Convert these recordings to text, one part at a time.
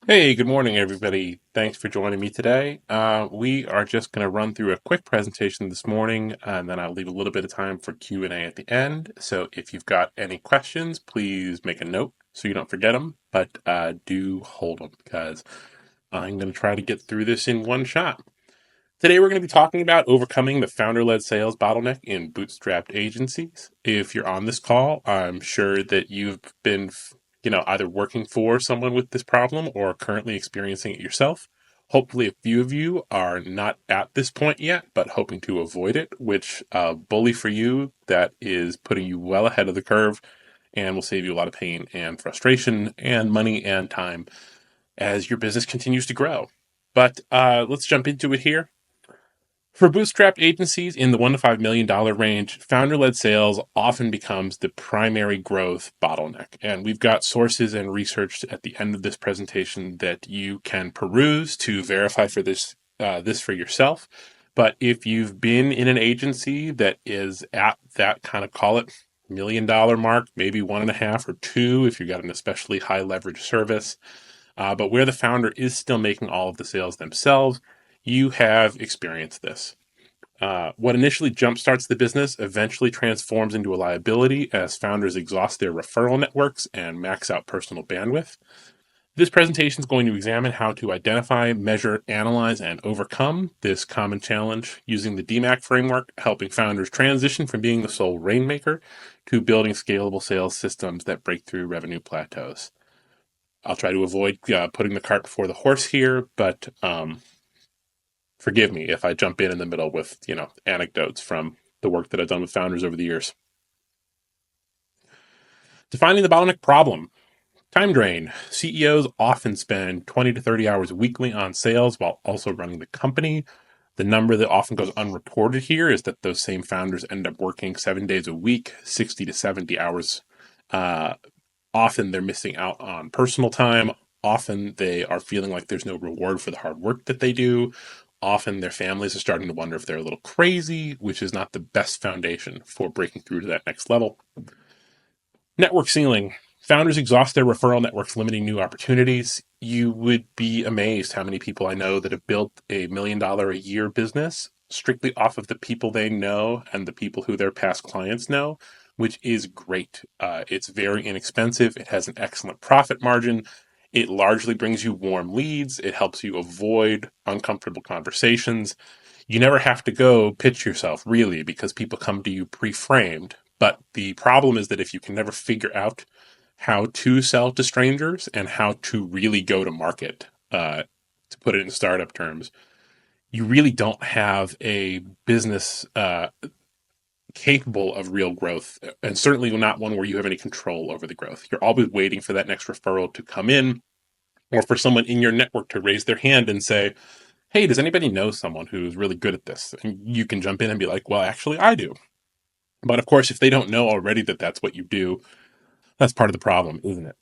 Hey, good morning, everybody. Thanks for joining me today. We are just going to run through a quick presentation this morning, and then I'll leave a little bit of time for Q&A at the end. So if you've got any questions, please make a note so you don't forget them, but do hold them because I'm going to try to get through this in one shot. Today, we're going to be talking about overcoming the founder-led sales bottleneck in bootstrapped agencies. If you're on this call, I'm sure that you've been, either working for someone with this problem or currently experiencing it yourself. Hopefully, a few of you are not at this point yet, but hoping to avoid it, which bully for you, that is putting you well ahead of the curve and will save you a lot of pain and frustration and money and time as your business continues to grow. But let's jump into it here. For bootstrapped agencies in the $1 to $5 million range, founder led sales often becomes the primary growth bottleneck. And we've got sources and research at the end of this presentation that you can peruse to verify for this for yourself. But if you've been in an agency that is at that kind of, call it, $1 million mark, maybe 1.5 or 2 if you've got an especially high leverage service, but where the founder is still making all of the sales themselves, you have experienced this. What initially jumpstarts the business eventually transforms into a liability as founders exhaust their referral networks and max out personal bandwidth. This presentation is going to examine how to identify, measure, analyze, and overcome this common challenge using the DMAC framework, helping founders transition from being the sole rainmaker to building scalable sales systems that break through revenue plateaus. I'll try to avoid putting the cart before the horse here, but forgive me if I jump in the middle with, anecdotes from the work that I've done with founders over the years. Defining the bottleneck problem. Time drain. CEOs often spend 20 to 30 hours weekly on sales while also running the company. The number that often goes unreported here is that those same founders end up working 7 days a week, 60 to 70 hours. Often they're missing out on personal time. Often they are feeling like there's no reward for the hard work that they do. Often their families are starting to wonder if they're a little crazy, which is not the best foundation for breaking through to that next level. Network ceiling. Founders exhaust their referral networks, limiting new opportunities. You would be amazed how many people I know that have built $1 million a year business strictly off of the people they know and the people who their past clients know, which is great. It's very inexpensive. It has an excellent profit margin. It largely brings you warm leads. It helps you avoid uncomfortable conversations. You never have to go pitch yourself, really, because people come to you pre-framed. But the problem is that if you can never figure out how to sell to strangers and how to really go to market, to put it in startup terms, you really don't have a business capable of real growth, and certainly not one where you have any control over the growth. You're always waiting for that next referral to come in or for someone in your network to raise their hand and say, hey, does anybody know someone who's really good at this? And you can jump in and be like, well, actually, I do. But of course, if they don't know already that that's what you do, that's part of the problem, isn't it?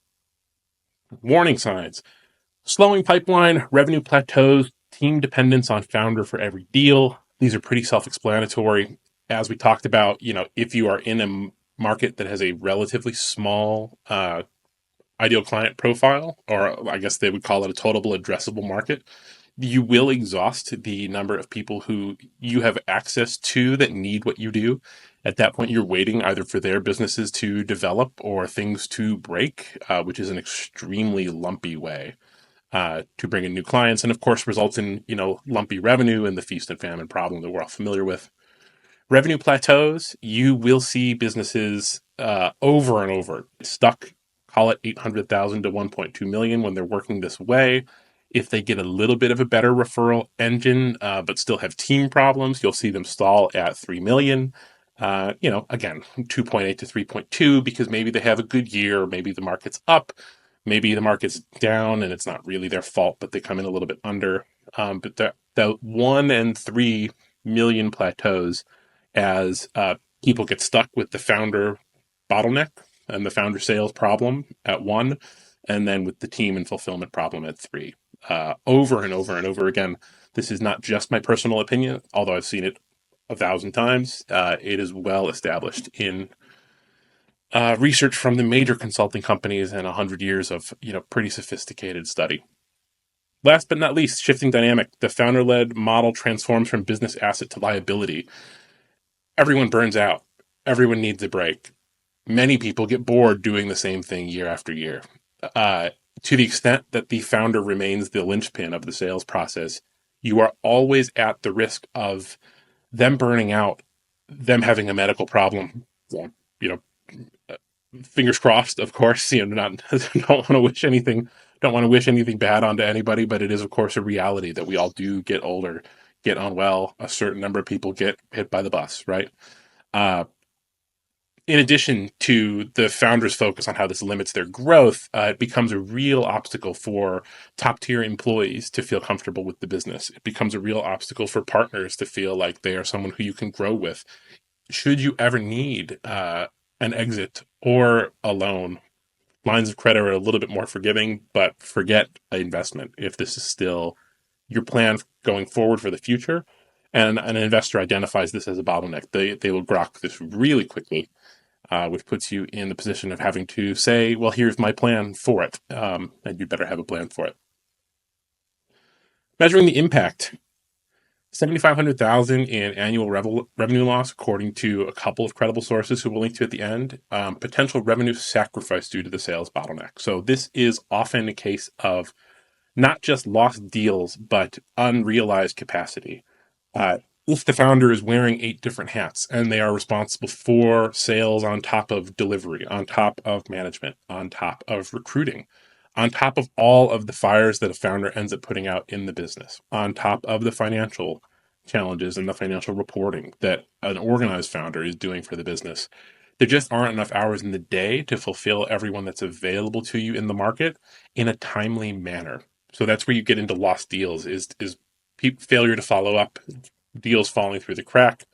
Warning signs. Slowing pipeline, revenue plateaus, team dependence on founder for every deal. These are pretty self-explanatory. As we talked about, if you are in a market that has a relatively small ideal client profile, or I guess they would call it a total addressable market, you will exhaust the number of people who you have access to that need what you do. At that point, you're waiting either for their businesses to develop or things to break, which is an extremely lumpy way to bring in new clients, and of course results in lumpy revenue and the feast and famine problem that we're all familiar with. Revenue plateaus. You will see businesses over and over stuck, call it 800,000 to 1.2 million when they're working this way. If they get a little bit of a better referral engine, but still have team problems, you'll see them stall at 3 million. Again, 2.8 to 3.2 because maybe they have a good year, or maybe the market's up, maybe the market's down and it's not really their fault, but they come in a little bit under. But the 1 and 3 million plateaus as people get stuck with the founder bottleneck and the founder sales problem at 1, and then with the team and fulfillment problem at 3. Over and over and over again. This is not just my personal opinion, although I've seen it 1,000 times. It is well established in research from the major consulting companies and 100 years of pretty sophisticated study. Last but not least, shifting dynamic. The founder-led model transforms from business asset to liability. Everyone burns out. Everyone needs a break. Many people get bored doing the same thing year after year. Uh, to the extent that the founder remains the linchpin of the sales process, you are always at the risk of them burning out, them having a medical problem. You know, fingers crossed, of course. Not don't want to wish anything, don't want to wish anything bad onto anybody, but it is, of course, a reality that we all do get older, get unwell. A certain number of people get hit by the bus, right? Uh, in addition to the founder's focus on how this limits their growth, it becomes a real obstacle for top tier employees to feel comfortable with the business. It becomes a real obstacle for partners to feel like they are someone who you can grow with. Should you ever need an exit or a loan, lines of credit are a little bit more forgiving, but forget investment if this is still your plan going forward for the future. And an investor identifies this as a bottleneck. They will grok this really quickly, which puts you in the position of having to say, well, here's my plan for it. And you better have a plan for it. Measuring the impact. 7,500,000 in annual revenue loss, according to a couple of credible sources who we'll link to at the end. Potential revenue sacrifice due to the sales bottleneck. So this is often a case of not just lost deals, but unrealized capacity. Uh, if the founder is wearing 8 different hats and they are responsible for sales on top of delivery, on top of management, on top of recruiting, on top of all of the fires that a founder ends up putting out in the business, on top of the financial challenges and the financial reporting that an organized founder is doing for the business, there just aren't enough hours in the day to fulfill everyone that's available to you in the market in a timely manner. So that's where you get into lost deals is failure to follow up, deals falling through the crack.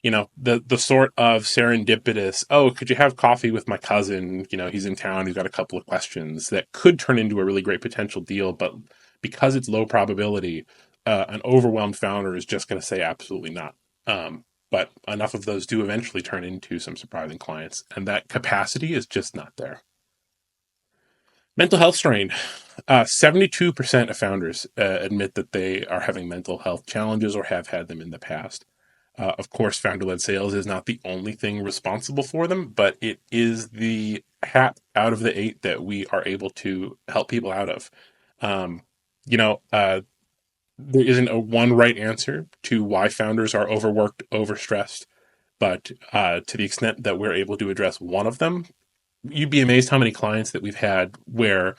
The sort of serendipitous, oh, could you have coffee with my cousin? He's in town, he's got a couple of questions, that could turn into a really great potential deal, but because it's low probability, an overwhelmed founder is just going to say absolutely not. But enough of those do eventually turn into some surprising clients, and that capacity is just not there. Mental health strain. 72% of founders admit that they are having mental health challenges or have had them in the past. Of course, founder-led sales is not the only thing responsible for them, but it is the hat out of the 8 that we are able to help people out of. Um, there isn't a one right answer to why founders are overworked, overstressed, but to the extent that we're able to address one of them, you'd be amazed how many clients that we've had where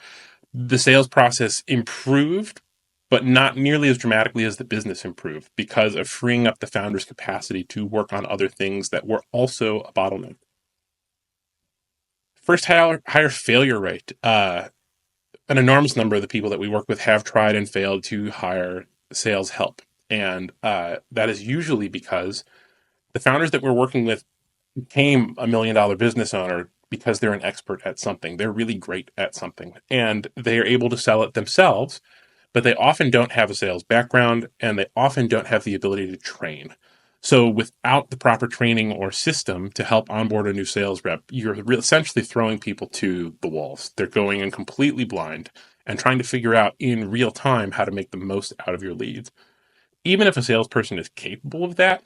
the sales process improved, but not nearly as dramatically as the business improved because of freeing up the founder's capacity to work on other things that were also a bottleneck. First, higher failure rate. An enormous number of the people that we work with have tried and failed to hire sales help. And that is usually because the founders that we're working with became $1 million business owner because they're an expert at something. They're really great at something and they are able to sell it themselves, but they often don't have a sales background and they often don't have the ability to train. So without the proper training or system to help onboard a new sales rep, you're essentially throwing people to the wolves. They're going in completely blind and trying to figure out in real time how to make the most out of your leads. Even if a salesperson is capable of that,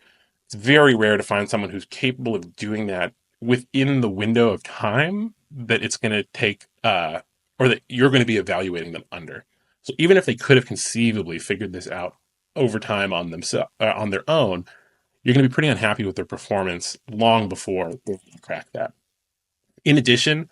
it's very rare to find someone who's capable of doing that within the window of time that it's going to take, or that you're going to be evaluating them under. So even if they could have conceivably figured this out over time on themselves, on their own, you're going to be pretty unhappy with their performance long before they crack that. In addition,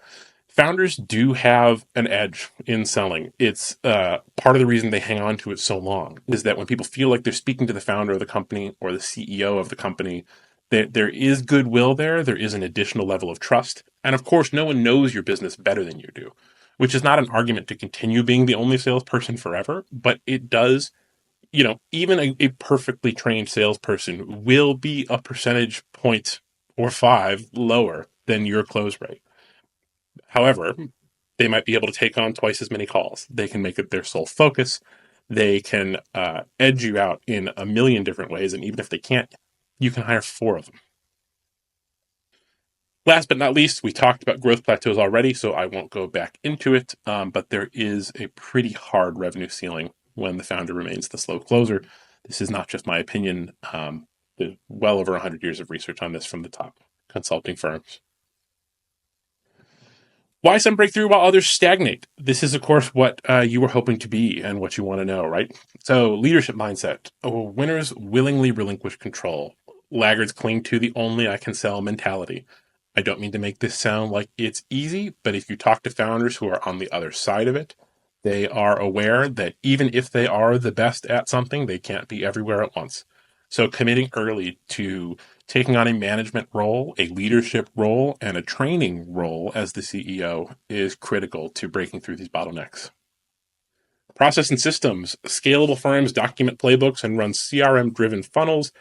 founders do have an edge in selling. It's part of the reason they hang on to it so long is that when people feel like they're speaking to the founder of the company or the CEO of the company, there is goodwill there. There is an additional level of trust. And of course, no one knows your business better than you do, which is not an argument to continue being the only salesperson forever, but it does, even a perfectly trained salesperson will be a percentage point or 5 lower than your close rate. However, they might be able to take on twice as many calls. They can make it their sole focus. They can edge you out in a million different ways. And even if they can't, you can hire 4 of them. Last but not least, we talked about growth plateaus already, so I won't go back into it. But there is a pretty hard revenue ceiling when the founder remains the slow closer. This is not just my opinion. There's well over 100 years of research on this from the top consulting firms. Why some break through while others stagnate? This is, of course, what you were hoping to be and what you want to know, right? So, leadership mindset. Oh, winners willingly relinquish control. Laggards cling to the only I can sell mentality. I don't mean to make this sound like it's easy, but if you talk to founders who are on the other side of it, they are aware that even if they are the best at something, they can't be everywhere at once. So, committing early to taking on a management role, a leadership role, and a training role as the CEO is critical to breaking through these bottlenecks. Process and systems. Scalable firms document playbooks and run CRM driven funnels.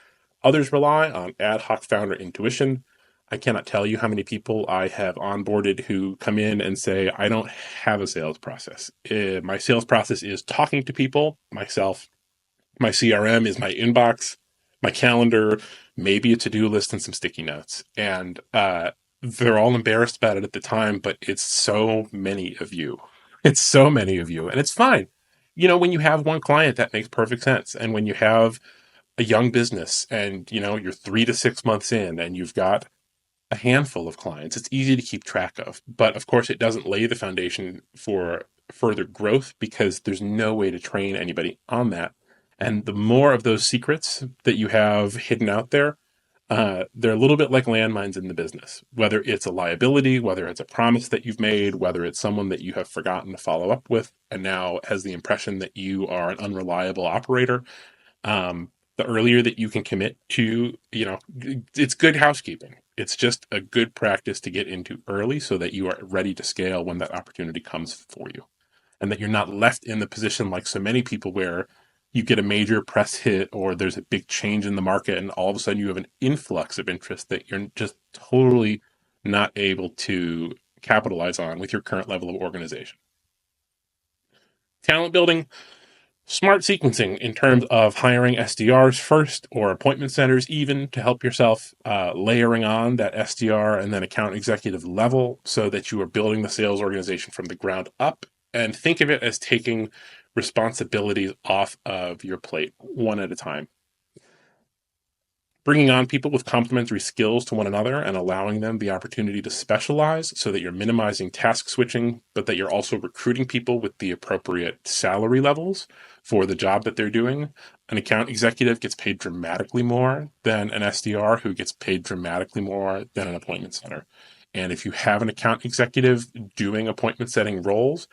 Others rely on ad hoc founder intuition. I cannot tell you how many people I have onboarded who come in and say, I don't have a sales process. My sales process is talking to people, myself. My CRM is my inbox, my calendar, maybe a to-do list and some sticky notes. And they're all embarrassed about it at the time, but it's so many of you. It's so many of you, and it's fine. When you have one client, that makes perfect sense. And when you have a young business and, you're 3 to 6 months in and you've got a handful of clients, it's easy to keep track of. But of course, it doesn't lay the foundation for further growth because there's no way to train anybody on that. And the more of those secrets that you have hidden out there, they're a little bit like landmines in the business. Whether it's a liability, whether it's a promise that you've made, whether it's someone that you have forgotten to follow up with, and now has the impression that you are an unreliable operator, the earlier that you can commit to, it's good housekeeping. It's just a good practice to get into early so that you are ready to scale when that opportunity comes for you. And that you're not left in the position like so many people where you get a major press hit or there's a big change in the market and all of a sudden you have an influx of interest that you're just totally not able to capitalize on with your current level of organization. Talent building. Smart sequencing in terms of hiring SDRs first or appointment centers, even to help yourself layering on that SDR and then account executive level so that you are building the sales organization from the ground up. And think of it as taking responsibilities off of your plate one at a time. Bringing on people with complementary skills to one another and allowing them the opportunity to specialize so that you're minimizing task switching, but that you're also recruiting people with the appropriate salary levels for the job that they're doing. An account executive gets paid dramatically more than an SDR who gets paid dramatically more than an appointment center. And if you have an account executive doing appointment setting roles,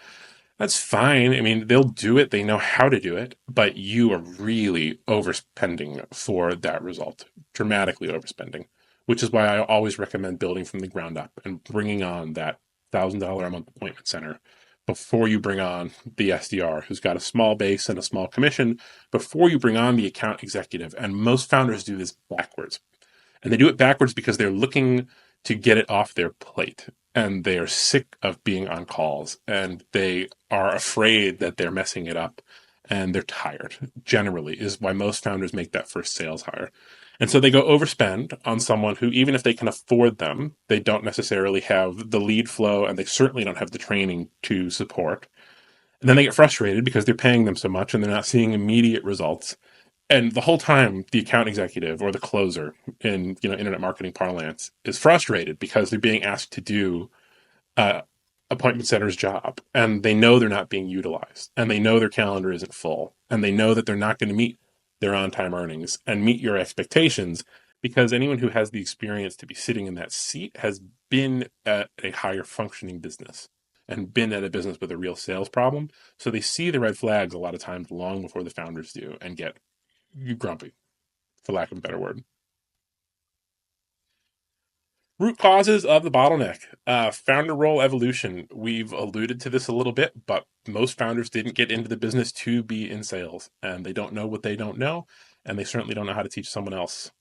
that's fine. I mean, they'll do it. They know how to do it, but you are really overspending for that result, dramatically overspending, which is why I always recommend building from the ground up and bringing on that $1,000 a month appointment center before you bring on the SDR who's got a small base and a small commission, before you bring on the account executive. And most founders do this backwards. And they do it backwards because they're looking to get it off their plate and they are sick of being on calls and they are afraid that they're messing it up and they're tired, generally, is why most founders make that first sales hire. And so they go overspend on someone who, even if they can afford them, they don't necessarily have the lead flow and they certainly don't have the training to support. And then they get frustrated because they're paying them so much and they're not seeing immediate results. And the whole time, the account executive or the closer in internet marketing parlance is frustrated because they're being asked to do uh, appointment center's job, and they know they're not being utilized, and they know their calendar isn't full, and they know that they're not going to meet their on-time earnings and meet your expectations because anyone who has the experience to be sitting in that seat has been at a higher functioning business and been at a business with a real sales problem. So they see the red flags a lot of times long before the founders do and get grumpy, for lack of a better word. Root causes of the bottleneck. Founder role evolution. We've alluded to this a little bit, but most founders didn't get into the business to be in sales, and they don't know what they don't know, and they certainly don't know how to teach someone else.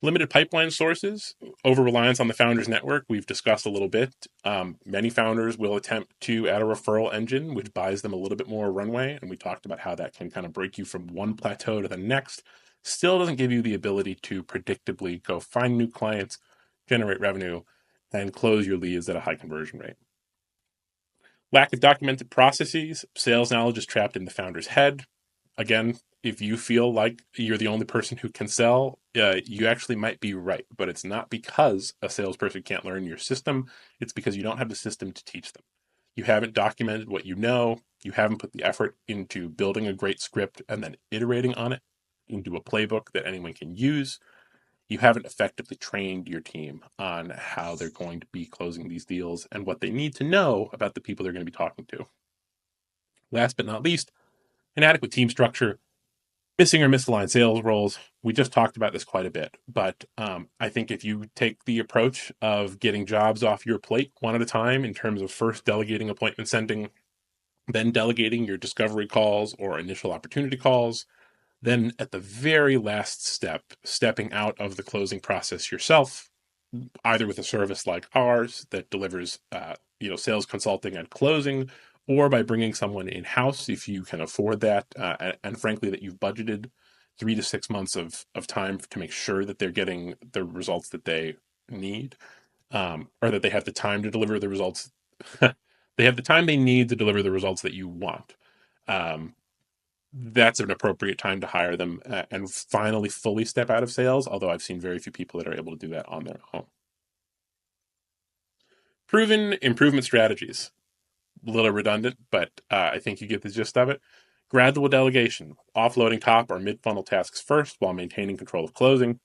Limited pipeline sources, over reliance on the founder's network. We've discussed a little bit. Many founders will attempt to add a referral engine, which buys them a little bit more runway. And we talked about how that can kind of break you from one plateau to the next. Still doesn't give you the ability to predictably go find new clients, generate revenue, and close your leads at a high conversion rate. Lack of documented processes. Sales knowledge is trapped in the founder's head. Again, if you feel like you're the only person who can sell, you actually might be right. But it's not because a salesperson can't learn your system. It's because you don't have the system to teach them. You haven't documented what you know. You haven't put the effort into building a great script and then iterating on it into a playbook that anyone can use. You haven't effectively trained your team on how they're going to be closing these deals and what they need to know about the people they're going to be talking to. Last but not least, inadequate team structure, missing or misaligned sales roles. We just talked about this quite a bit, but I think if you take the approach of getting jobs off your plate one at a time in terms of first delegating appointment sending, then delegating your discovery calls or initial opportunity calls, then at the very last step, stepping out of the closing process yourself, either with a service like ours that delivers, sales consulting and closing, or by bringing someone in house if you can afford that, and frankly that you've budgeted 3 to 6 months of time to make sure that they're getting the results that they need, or that they have the time to deliver the results. They have the time they need to deliver the results that you want. Um, that's an appropriate time to hire them, and finally fully step out of sales, although I've seen very few people that are able to do that on their own. Proven improvement strategies. A little redundant, but I think you get the gist of it. Gradual delegation, offloading top or mid-funnel tasks first while maintaining control of closing.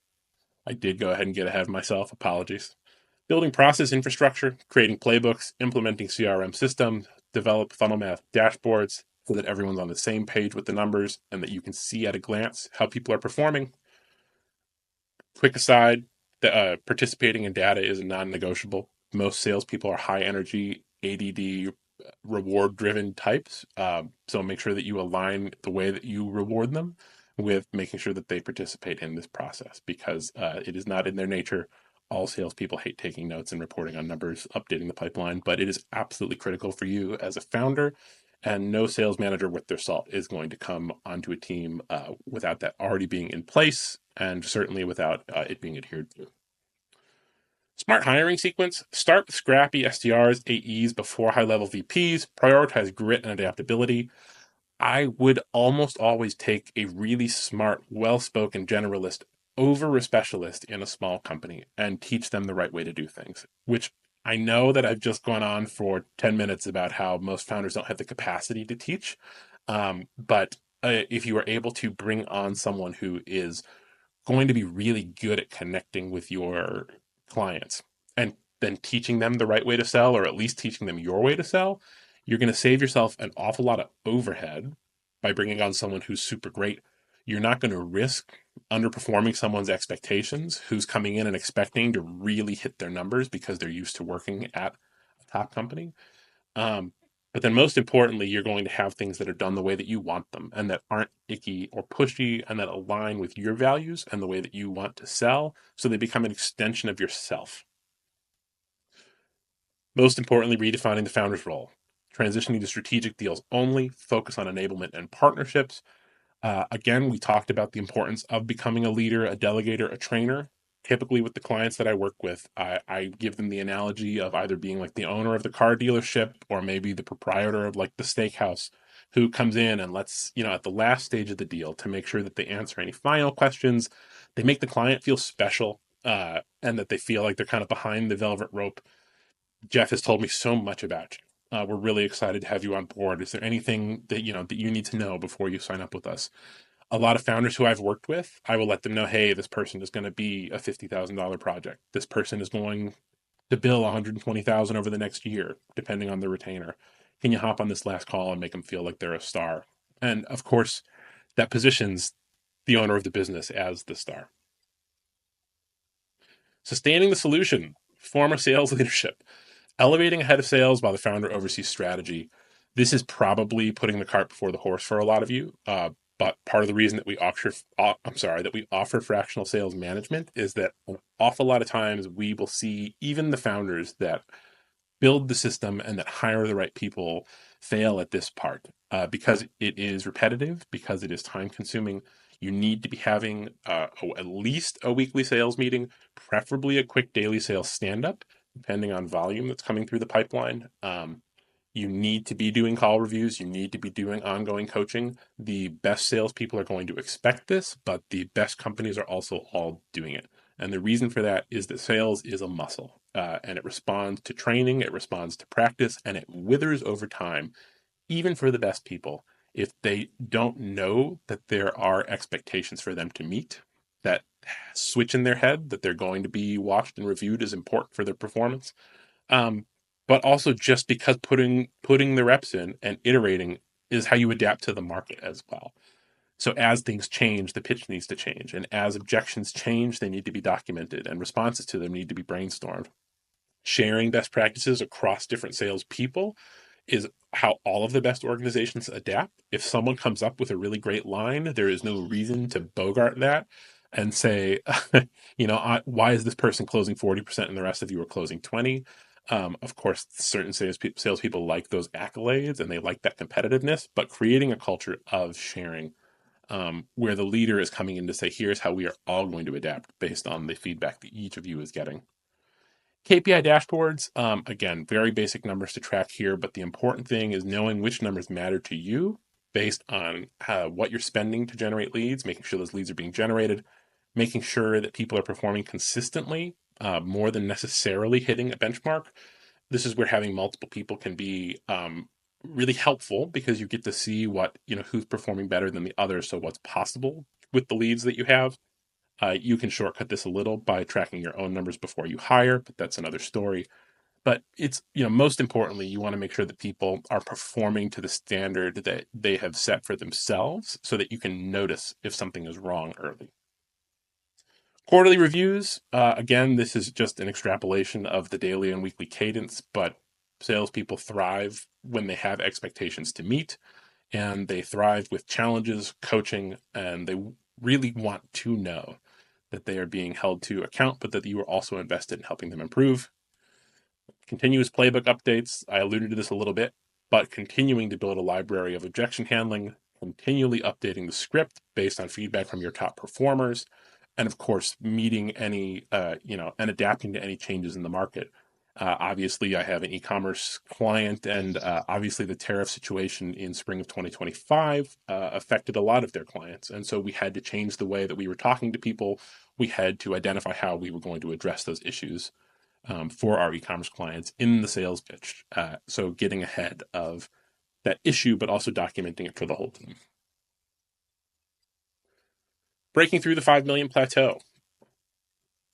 I did go ahead and get ahead of myself. Apologies. Building process infrastructure, creating playbooks, implementing CRM systems, develop funnel math dashboards so that everyone's on the same page with the numbers and that you can see at a glance how people are performing. Quick aside, participating in data is non-negotiable. Most salespeople are high energy, ADD, reward-driven types. So make sure that you align the way that you reward them with making sure that they participate in this process, because it is not in their nature. All salespeople hate taking notes and reporting on numbers, updating the pipeline, but it is absolutely critical for you as a founder. And no sales manager worth their salt is going to come onto a team without that already being in place, and certainly without it being adhered to. Smart hiring sequence. Start with scrappy SDRs, AEs before high-level VPs. Prioritize grit and adaptability. I would almost always take a really smart, well-spoken generalist over a specialist in a small company and teach them the right way to do things, which I know that I've just gone on for 10 minutes about how most founders don't have the capacity to teach. But if you are able to bring on someone who is going to be really good at connecting with your clients and then teaching them the right way to sell, or at least teaching them your way to sell, you're going to save yourself an awful lot of overhead by bringing on someone who's super great. You're not going to risk underperforming someone's expectations who's coming in and expecting to really hit their numbers because they're used to working at a top company. Um, but then most importantly, you're going to have things that are done the way that you want them and that aren't icky or pushy and that align with your values and the way that you want to sell. So they become an extension of yourself. Most importantly, redefining the founder's role, transitioning to strategic deals only, focus on enablement and partnerships. Again, we talked about the importance of becoming a leader, a delegator, a trainer. Typically, with the clients that I work with, I give them the analogy of either being like the owner of the car dealership or maybe the proprietor of like the steakhouse who comes in and lets, at the last stage of the deal to make sure that they answer any final questions. They make the client feel special, and that they feel like they're kind of behind the velvet rope. Jeff has told me so much about you. We're really excited to have you on board. Is there anything that you need to know before you sign up with us? A lot of founders who I've worked with, I will let them know, hey, this person is going to be a $50,000 project. This person is going to bill 120,000 over the next year, depending on the retainer. Can you hop on this last call and make them feel like they're a star? And of course, that positions the owner of the business as the star. Sustaining the solution, former sales leadership. Elevating ahead of sales while the founder oversees strategy. This is probably putting the cart before the horse for a lot of you. But part of the reason that we offer fractional sales management is that an awful lot of times we will see even the founders that build the system and that hire the right people fail at this part, because it is repetitive, because it is time consuming. You need to be having at least a weekly sales meeting, preferably a quick daily sales stand up, depending on volume that's coming through the pipeline. You need to be doing call reviews. You need to be doing ongoing coaching. The best salespeople are going to expect this, but the best companies are also all doing it. And the reason for that is that sales is a muscle, and it responds to training, it responds to practice, and it withers over time, even for the best people, if they don't know that there are expectations for them to meet, that switch in their head that they're going to be watched and reviewed as important for their performance. Um, but also just because putting the reps in and iterating is how you adapt to the market as well. So as things change, the pitch needs to change, and as objections change, they need to be documented, and responses to them need to be brainstormed. Sharing best practices across different sales people is how all of the best organizations adapt. If someone comes up with a really great line, there is no reason to bogart that and say, why is this person closing 40% and the rest of you are closing 20? Of course, certain salespeople like those accolades and they like that competitiveness, but creating a culture of sharing, where the leader is coming in to say, here's how we are all going to adapt based on the feedback that each of you is getting. KPI dashboards, again, very basic numbers to track here, but the important thing is knowing which numbers matter to you based on what you're spending to generate leads, making sure those leads are being generated, making sure that people are performing consistently, more than necessarily hitting a benchmark. This is where having multiple people can be really helpful, because you get to see who's performing better than the other, so what's possible with the leads that you have. You can shortcut this a little by tracking your own numbers before you hire, but that's another story. But it's, most importantly, you want to make sure that people are performing to the standard that they have set for themselves so that you can notice if something is wrong early. Quarterly reviews, again, this is just an extrapolation of the daily and weekly cadence, but salespeople thrive when they have expectations to meet, and they thrive with challenges, coaching, and they really want to know that they are being held to account, but that you are also invested in helping them improve. Continuous playbook updates, I alluded to this a little bit, but continuing to build a library of objection handling, continually updating the script based on feedback from your top performers, and of course, meeting any, and adapting to any changes in the market. Obviously, I have an e-commerce client, and obviously the tariff situation in spring of 2025 affected a lot of their clients. And so we had to change the way that we were talking to people. We had to identify how we were going to address those issues for our e-commerce clients in the sales pitch. So getting ahead of that issue, but also documenting it for the whole team. Breaking through the 5 million plateau.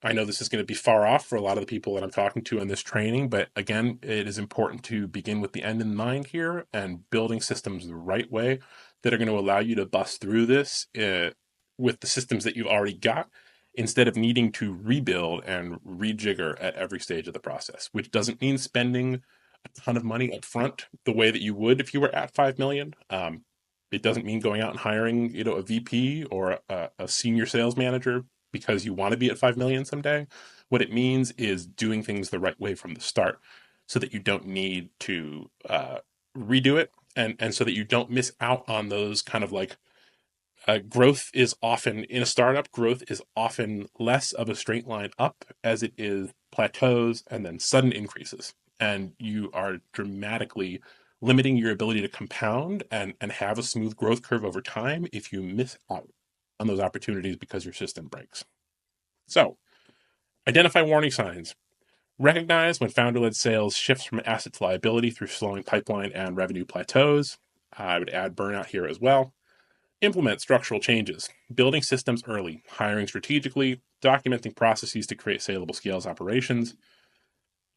I know this is going to be far off for a lot of the people that I'm talking to in this training, but again, it is important to begin with the end in mind here and building systems the right way that are going to allow you to bust through this with the systems that you've already got, instead of needing to rebuild and rejigger at every stage of the process, which doesn't mean spending a ton of money up front the way that you would if you were at 5 million. It doesn't mean going out and hiring, a VP or a senior sales manager because you want to be at 5 million someday. What it means is doing things the right way from the start so that you don't need to redo it, and so that you don't miss out on those kind of like growth is often in a startup, growth is often less of a straight line up as it is plateaus and then sudden increases. And you are dramatically limiting your ability to compound and have a smooth growth curve over time if you miss out on those opportunities because your system breaks. So, identify warning signs. Recognize when founder-led sales shifts from asset to liability through slowing pipeline and revenue plateaus. I would add burnout here as well. Implement structural changes, building systems early, hiring strategically, documenting processes to create saleable scales operations,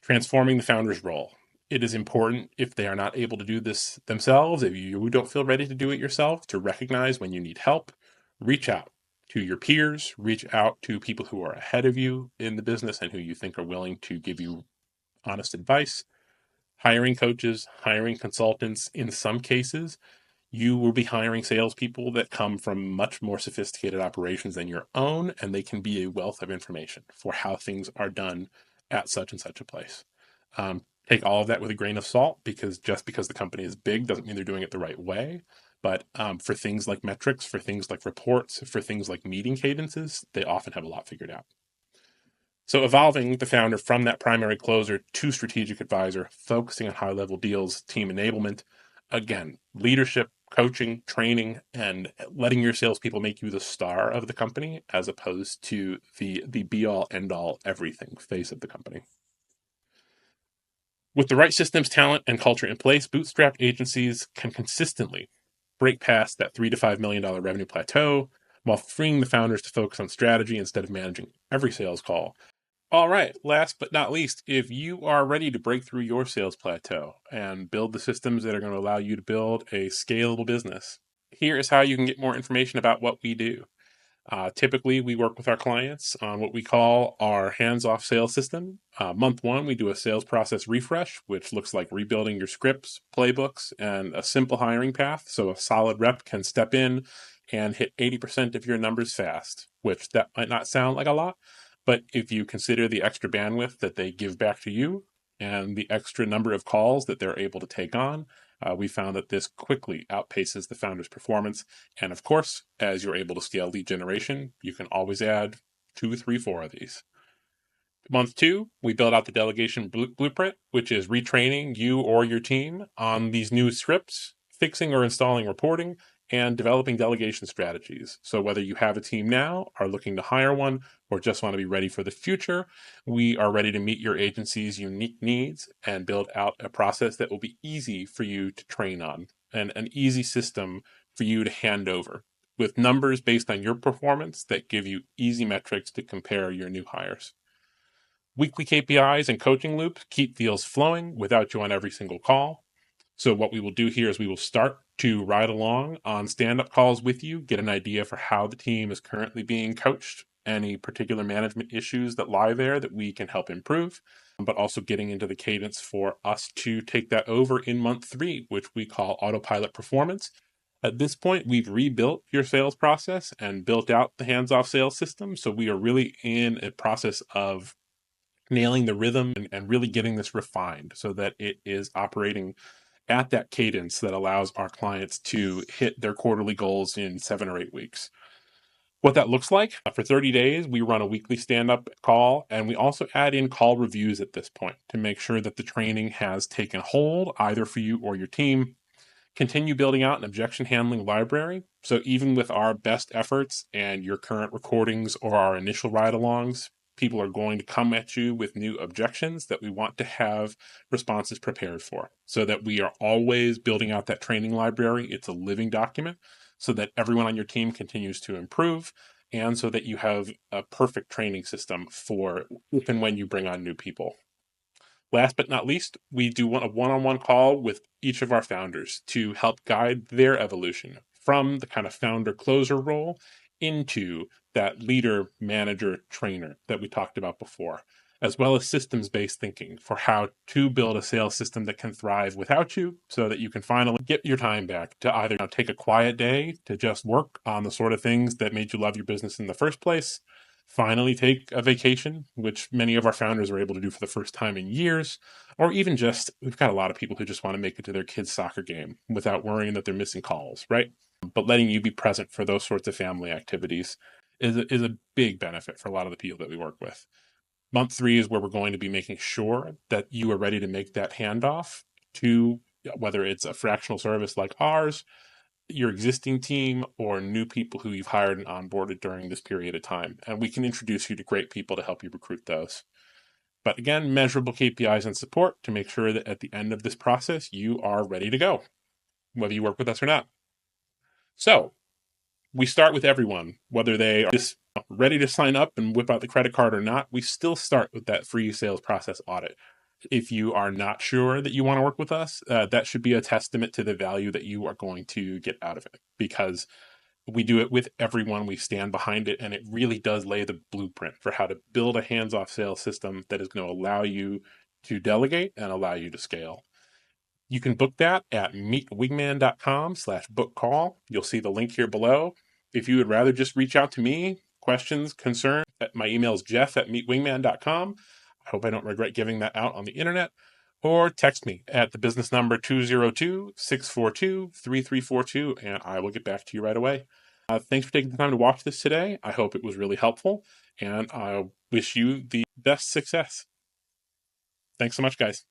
transforming the founder's role. It is important, if they are not able to do this themselves, if you don't feel ready to do it yourself, to recognize when you need help, reach out to your peers, reach out to people who are ahead of you in the business and who you think are willing to give you honest advice. Hiring coaches, hiring consultants, in some cases, you will be hiring salespeople that come from much more sophisticated operations than your own, and they can be a wealth of information for how things are done at such and such a place. Take all of that with a grain of salt, because just because the company is big doesn't mean they're doing it the right way. But for things like metrics, for things like reports, for things like meeting cadences, they often have a lot figured out. So evolving the founder from that primary closer to strategic advisor, focusing on high-level deals, team enablement, again, leadership, coaching, training, and letting your salespeople make you the star of the company as opposed to the be-all, end-all, everything face of the company. With the right systems, talent, and culture in place, bootstrapped agencies can consistently break past that $3 to $5 million revenue plateau while freeing the founders to focus on strategy instead of managing every sales call. All right, last but not least, if you are ready to break through your sales plateau and build the systems that are going to allow you to build a scalable business, here is how you can get more information about what we do. Typically, we work with our clients on what we call our hands-off sales system. Month one, we do a sales process refresh, which looks like rebuilding your scripts, playbooks, and a simple hiring path. So a solid rep can step in and hit 80% of your numbers fast, which that might not sound like a lot, but if you consider the extra bandwidth that they give back to you and the extra number of calls that they're able to take on, we found that this quickly outpaces the founder's performance. And of course, as you're able to scale lead generation, you can always add 2, 3, 4 of these. Month two, we build out the delegation blueprint, which is retraining you or your team on these new scripts, fixing or installing reporting, and developing delegation strategies. So whether you have a team now, are looking to hire one, or just want to be ready for the future, we are ready to meet your agency's unique needs and build out a process that will be easy for you to train on and an easy system for you to hand over with numbers based on your performance that give you easy metrics to compare your new hires. Weekly KPIs and coaching loops keep deals flowing without you on every single call. So what we will do here is we will start to ride along on stand-up calls with you, get an idea for how the team is currently being coached, any particular management issues that lie there that we can help improve, but also getting into the cadence for us to take that over in month three, which we call autopilot performance. At this point, we've rebuilt your sales process and built out the hands-off sales system. So we are really in a process of nailing the rhythm and really getting this refined so that it is operating at that cadence that allows our clients to hit their quarterly goals in 7 or 8 weeks. What that looks like, for 30 days, we run a weekly stand-up call, and we also add in call reviews at this point to make sure that the training has taken hold, either for you or your team. Continue building out an objection handling library. So even with our best efforts and your current recordings or our initial ride-alongs, people are going to come at you with new objections that we want to have responses prepared for so that we are always building out that training library. It's a living document so that everyone on your team continues to improve and so that you have a perfect training system for if and when you bring on new people. Last but not least, we do a one-on-one call with each of our founders to help guide their evolution from the kind of founder closer role into that leader, manager, trainer that we talked about before, as well as systems-based thinking for how to build a sales system that can thrive without you so that you can finally get your time back to either take a quiet day to just work on the sort of things that made you love your business in the first place, finally take a vacation, which many of our founders are able to do for the first time in years, or even just, we've got a lot of people who just want to make it to their kids' soccer game without worrying that they're missing calls, right? But letting you be present for those sorts of family activities is a big benefit for a lot of the people that we work with. Month three is where we're going to be making sure that you are ready to make that handoff to whether it's a fractional service like ours, your existing team, or new people who you've hired and onboarded during this period of time. And we can introduce you to great people to help you recruit those. But again, measurable KPIs and support to make sure that at the end of this process, you are ready to go, whether you work with us or not. So we start with everyone, whether they are just ready to sign up and whip out the credit card or not. We still start with that free sales process audit. If you are not sure that you want to work with us, that should be a testament to the value that you are going to get out of it, because we do it with everyone. We stand behind it, and it really does lay the blueprint for how to build a hands-off sales system that is going to allow you to delegate and allow you to scale. You can book that at meetwingman.com/book call. You'll see the link here below. If you would rather just reach out to me, questions, concerns, my email is jeff@meetwingman.com. I hope I don't regret giving that out on the internet. Or text me at the business number 202-642-3342, and I will get back to you right away. Thanks for taking the time to watch this today. I hope it was really helpful, and I wish you the best success. Thanks so much, guys.